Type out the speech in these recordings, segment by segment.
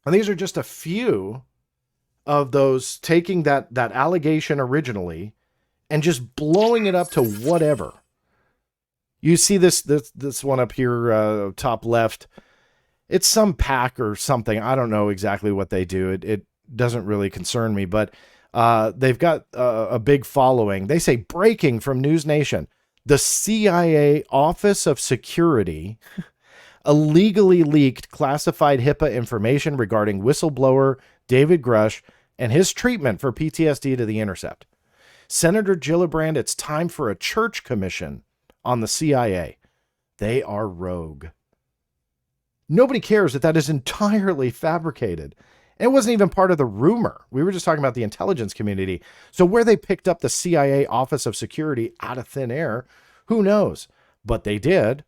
And these are just a few of those taking that allegation originally and just blowing it up to whatever. You see this one up here, top left. It's some pack or something. I don't know exactly what they do. It doesn't really concern me, but they've got a big following. They say breaking from News Nation: the CIA Office of Security illegally leaked classified HIPAA information regarding whistleblower David Grusch and his treatment for PTSD to the Intercept. Senator Gillibrand, it's time for a church commission on the CIA. They are rogue. Nobody cares that is entirely fabricated. And it wasn't even part of the rumor. We were just talking about the intelligence community. So where they picked up the CIA Office of Security out of thin air, who knows? But they did.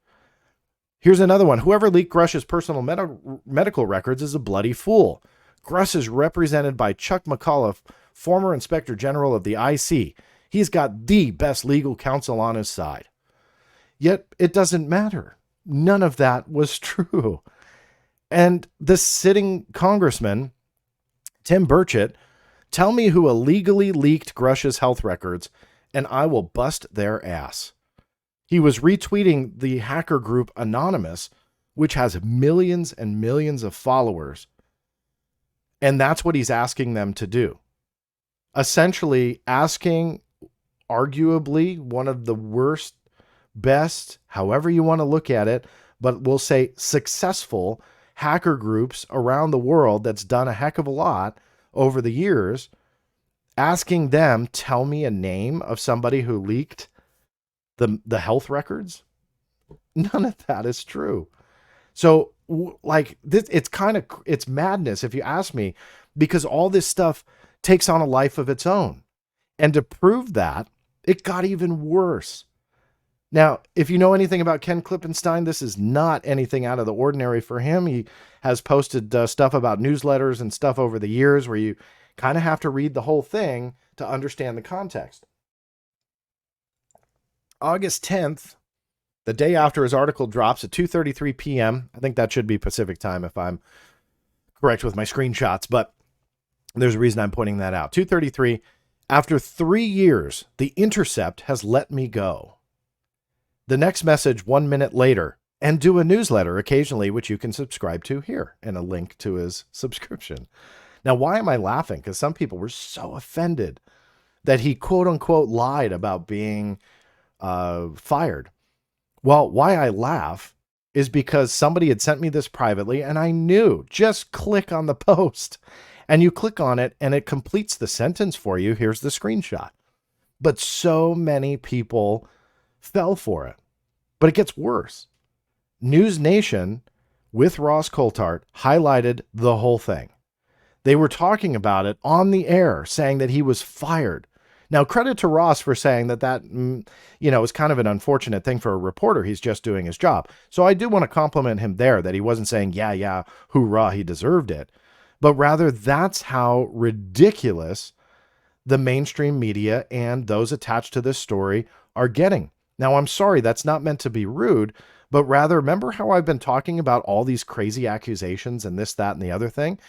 Here's another one. Whoever leaked Grusch's personal medical records is a bloody fool. Grusch is represented by Chuck McAuliffe, former Inspector General of the IC. He's got the best legal counsel on his side. Yet it doesn't matter. None of that was true. And the sitting congressman, Tim Burchett, tell me who illegally leaked Grusch's health records, and I will bust their ass. He was retweeting the hacker group Anonymous, which has millions and millions of followers. And that's what he's asking them to do. Essentially asking arguably one of the worst, best, however you want to look at it, but we'll say successful hacker groups around the world that's done a heck of a lot over the years, asking them, tell me a name of somebody who leaked the health records. None of that is true. So like this, it's madness if you ask me, because all this stuff takes on a life of its own. And to prove that, it got even worse. Now, if you know anything about Ken Klippenstein, this is not anything out of the ordinary for him. He has posted stuff about newsletters and stuff over the years where you kind of have to read the whole thing to understand the context. August 10th, the day after his article drops at 2:33 p.m. I think that should be Pacific time if I'm correct with my screenshots, but there's a reason I'm pointing that out. 2:33, after 3 years, the Intercept has let me go. The next message 1 minute later, and do a newsletter occasionally, which you can subscribe to here, and a link to his subscription. Now, why am I laughing? Because some people were so offended that he quote unquote lied about being fired. Well, why I laugh is because somebody had sent me this privately and I knew, just click on the post, and you click on it and it completes the sentence for you. Here's the screenshot. But so many people fell for it. But it gets worse. News Nation with Ross Coulthart highlighted the whole thing. They were talking about it on the air, saying that he was fired. Now, credit to Ross for saying that is kind of an unfortunate thing for a reporter. He's just doing his job. So I do want to compliment him there that he wasn't saying, yeah, hoorah, he deserved it. But rather, that's how ridiculous the mainstream media and those attached to this story are getting. Now, I'm sorry, that's not meant to be rude, but rather, remember how I've been talking about all these crazy accusations and this, that, and the other thing?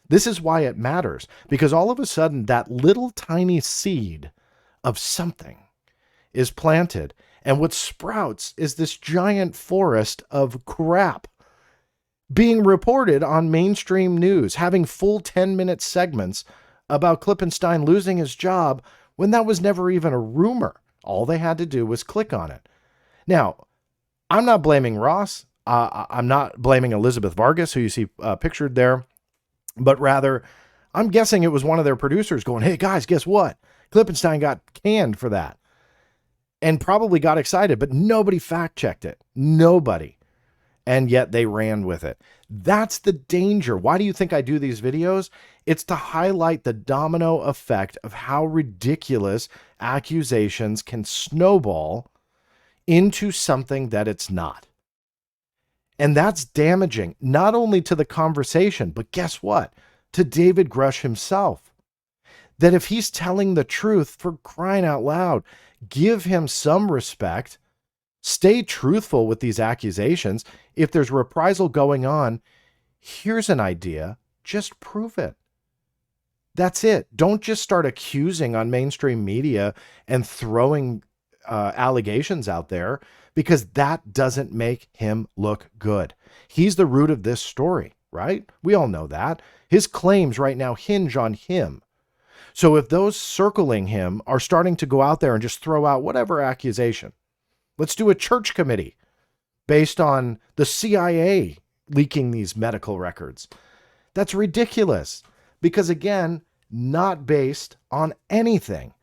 This is why it matters, because all of a sudden that little tiny seed of something is planted, and what sprouts is this giant forest of crap being reported on mainstream news, having full 10-minute segments about Klippenstein losing his job when that was never even a rumor. All they had to do was click on it. Now, I'm not blaming Ross. I'm not blaming Elizabeth Vargas, who you see pictured there. But rather, I'm guessing it was one of their producers going, hey, guys, guess what? Klippenstein got canned for that. And probably got excited, but nobody fact-checked it. Nobody. And yet they ran with it. That's the danger. Why do you think I do these videos? It's to highlight the domino effect of how ridiculous accusations can snowball into something that it's not. And that's damaging, not only to the conversation, but guess what? To David Grusch himself. That if he's telling the truth, for crying out loud, give him some respect. Stay truthful with these accusations. If there's reprisal going on, here's an idea. Just prove it. That's it. Don't just start accusing on mainstream media and throwing allegations out there, because that doesn't make him look good. He's the root of this story, right? We all know that. His claims right now hinge on him. So if those circling him are starting to go out there and just throw out whatever accusation, let's do a church committee based on the CIA leaking these medical records. That's ridiculous, because again, not based on anything.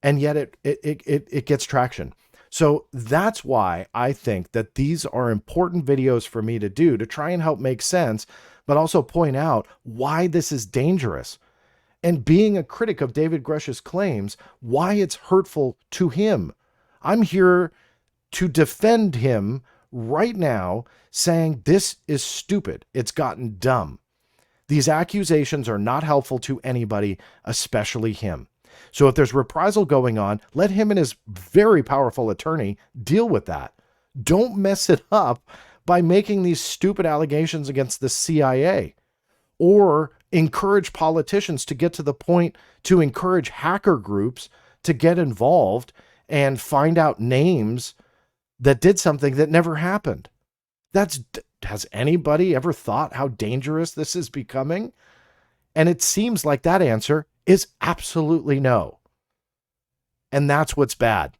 And yet it gets traction. So that's why I think that these are important videos for me to do, to try and help make sense, but also point out why this is dangerous. And being a critic of David Grusch's claims, why it's hurtful to him. I'm here to defend him right now, saying this is stupid. It's gotten dumb. These accusations are not helpful to anybody, especially him. So if there's reprisal going on, let him and his very powerful attorney deal with that. Don't mess it up by making these stupid allegations against the CIA, or encourage politicians to get to the point to encourage hacker groups to get involved and find out names that did something that never happened. Has anybody ever thought how dangerous this is becoming? And it seems like that answer is absolutely no. And that's what's bad.